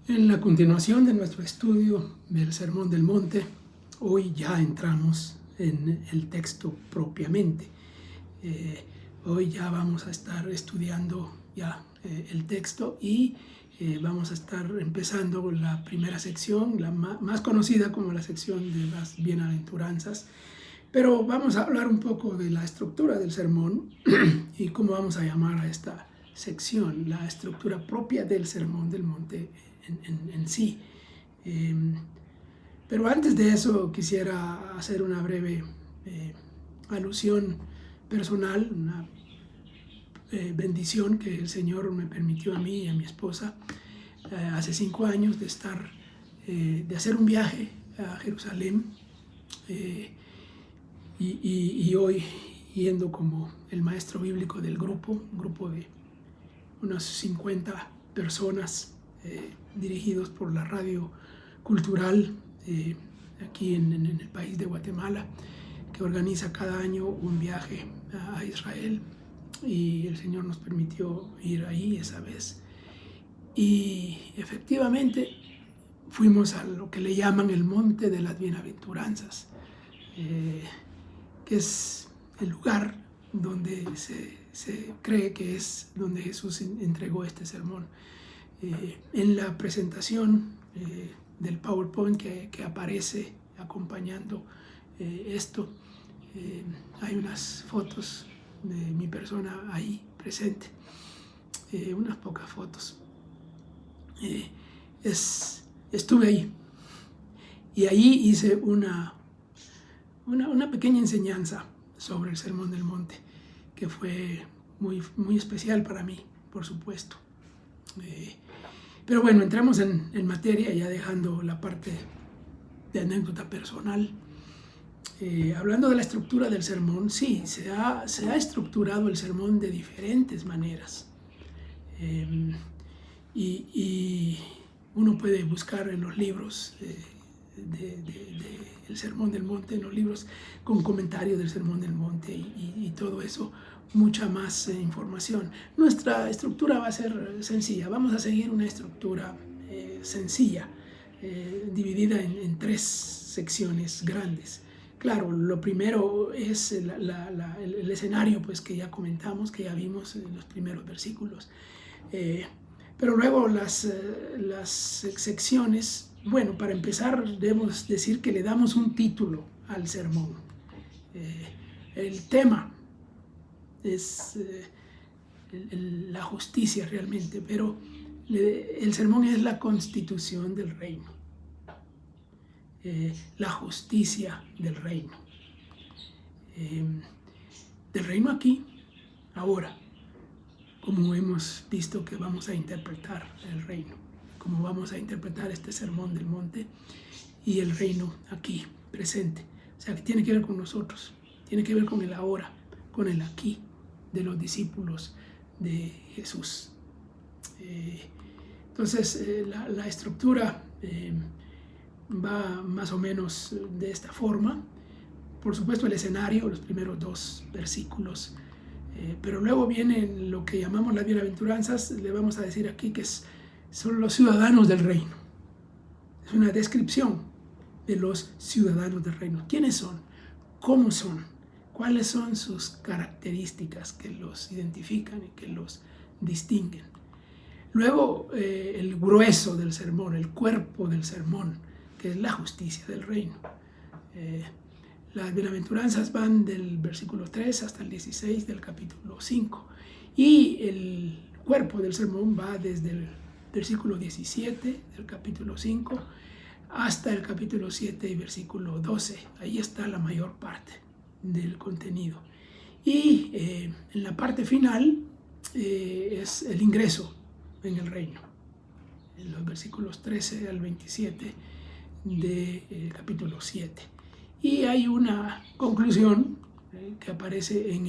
En la continuación de nuestro estudio del Sermón del Monte, hoy ya entramos en el texto propiamente. Hoy ya vamos a estar estudiando el texto y vamos a estar empezando la primera sección, la más conocida como la sección de las bienaventuranzas. Pero vamos a hablar un poco de la estructura del sermón y cómo vamos a llamar a esta sección, la estructura propia del Sermón del Monte en sí. Pero antes de eso quisiera hacer una breve alusión personal, una bendición que el Señor me permitió a mí y a mi esposa hace 5 años de hacer un viaje a Jerusalén y hoy yendo como el maestro bíblico del grupo, un grupo de unas 50 personas dirigidos por la radio cultural aquí en el país de Guatemala, que organiza cada año un viaje a Israel, y el Señor nos permitió ir ahí esa vez. Y efectivamente fuimos a lo que le llaman el Monte de las Bienaventuranzas, que es el lugar donde se cree que es donde Jesús entregó este sermón. En la presentación del PowerPoint que aparece acompañando esto, hay unas fotos de mi persona ahí presente, unas pocas fotos. Estuve ahí y ahí hice una pequeña enseñanza sobre el Sermón del Monte, que fue muy especial para mí, por supuesto. Pero bueno, entramos en materia, ya dejando la parte de anécdota personal. Hablando de la estructura del sermón, sí, se ha estructurado el sermón de diferentes maneras. Y uno puede buscar en los libros el Sermón del Monte, en los libros con comentarios del Sermón del Monte y todo eso, mucha más información. Nuestra estructura va a ser sencilla, vamos a seguir una estructura sencilla, dividida en 3 secciones grandes. Claro, lo primero es el escenario, pues, que ya comentamos, que ya vimos en los primeros versículos. Pero luego las secciones, bueno, para empezar debemos decir que le damos un título al sermón. El tema es la justicia realmente, pero el sermón es la constitución del reino, la justicia del reino. Del reino aquí, ahora, como hemos visto que vamos a interpretar el reino, como vamos a interpretar este Sermón del Monte y el reino aquí, presente. O sea, que tiene que ver con nosotros, tiene que ver con el ahora, con el aquí de los discípulos de Jesús. Entonces, la estructura va más o menos de esta forma. Por supuesto, el escenario, los primeros 2 versículos, pero luego vienen lo que llamamos las bienaventuranzas. Le vamos a decir aquí que son los ciudadanos del reino. Es una descripción de los ciudadanos del reino. ¿Quiénes son? ¿Cómo son? ¿Cuáles son sus características que los identifican y que los distinguen? Luego, el grueso del sermón, el cuerpo del sermón, que es la justicia del reino. Las bienaventuranzas van del versículo 3 hasta el 16 del capítulo 5. Y el cuerpo del sermón va desde el versículo 17 del capítulo 5 hasta el capítulo 7 y versículo 12. Ahí está la mayor parte del contenido. Y en la parte final es el ingreso en el reino, en los versículos 13 al 27 del capítulo 7. Y hay una conclusión que aparece en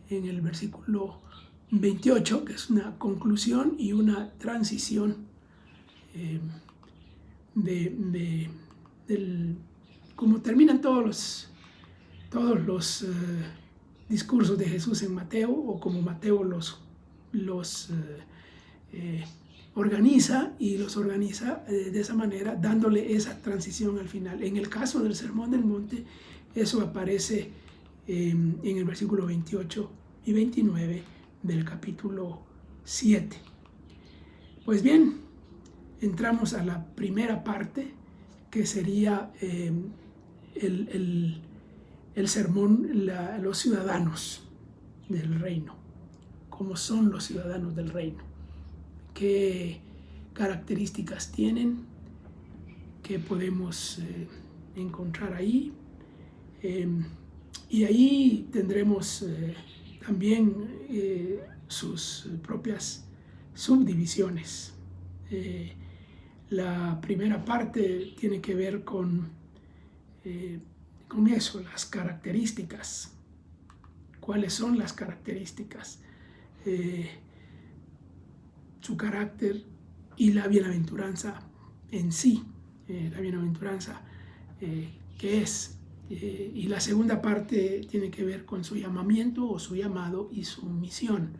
el versículo 28, que es una conclusión y una transición como terminan todos los discursos de Jesús en Mateo, o como Mateo los organiza y los organiza de esa manera, dándole esa transición al final. En el caso del Sermón del Monte, eso aparece en el versículo 28 y 29 del capítulo 7. Pues bien, entramos a la primera parte, que sería el sermón, los ciudadanos del reino. ¿Cómo son los ciudadanos del reino? ¿Qué características tienen? ¿Qué podemos encontrar ahí? Y ahí tendremos también sus propias subdivisiones. La primera parte tiene que ver con eso, las características. ¿Cuáles son las características? Su carácter y la bienaventuranza en sí. La bienaventuranza, ¿qué es? Y la segunda parte tiene que ver con su llamamiento o su llamado y su misión,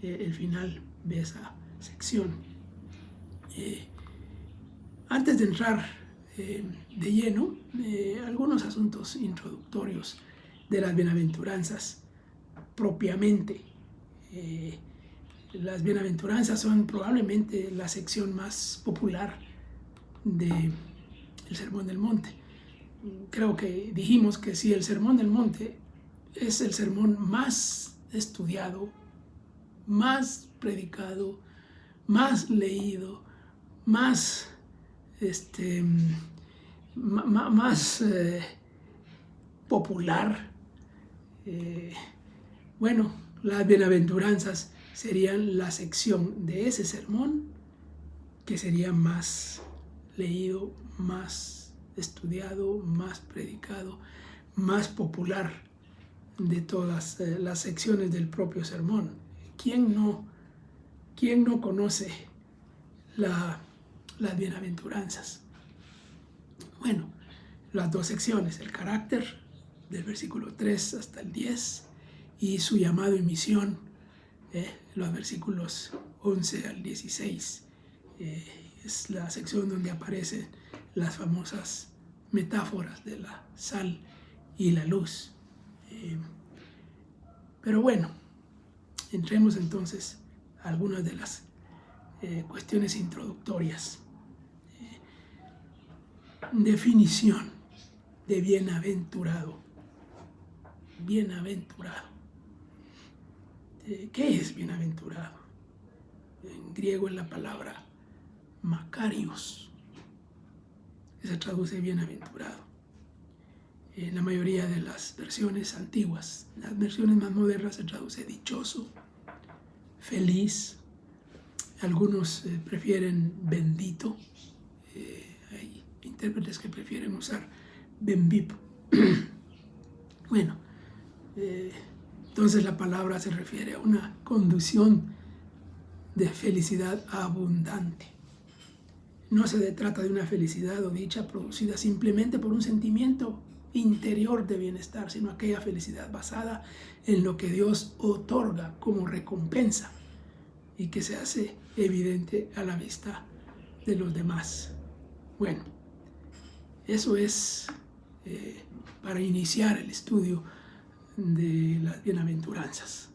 el final de esa sección. Antes de entrar de lleno, algunos asuntos introductorios de las bienaventuranzas propiamente. Las bienaventuranzas son probablemente la sección más popular del Sermón del Monte. Creo que dijimos que si el Sermón del Monte es el sermón más estudiado, más predicado, más leído, más popular, bueno, las bienaventuranzas serían la sección de ese sermón que sería más leído, más estudiado, más predicado, más popular de todas las secciones del propio sermón. ¿Quién no conoce las bienaventuranzas? Bueno, las dos secciones, el carácter del versículo 3 hasta el 10 y su llamado y misión, los versículos 11 al 16. Es la sección donde aparecen las famosas metáforas de la sal y la luz. Pero bueno, entremos entonces a algunas de las cuestiones introductorias. Definición de bienaventurado. Bienaventurado. ¿Qué es bienaventurado? En griego es la palabra makarios, que se traduce bienaventurado. En la mayoría de las versiones antiguas, las versiones más modernas se traduce dichoso, feliz. Algunos prefieren bendito. Hay intérpretes que prefieren usar bendito. Bueno, entonces la palabra se refiere a una conducción de felicidad abundante. No se trata de una felicidad o dicha producida simplemente por un sentimiento interior de bienestar, sino aquella felicidad basada en lo que Dios otorga como recompensa y que se hace evidente a la vista de los demás. Bueno, eso es para iniciar el estudio de las bienaventuranzas.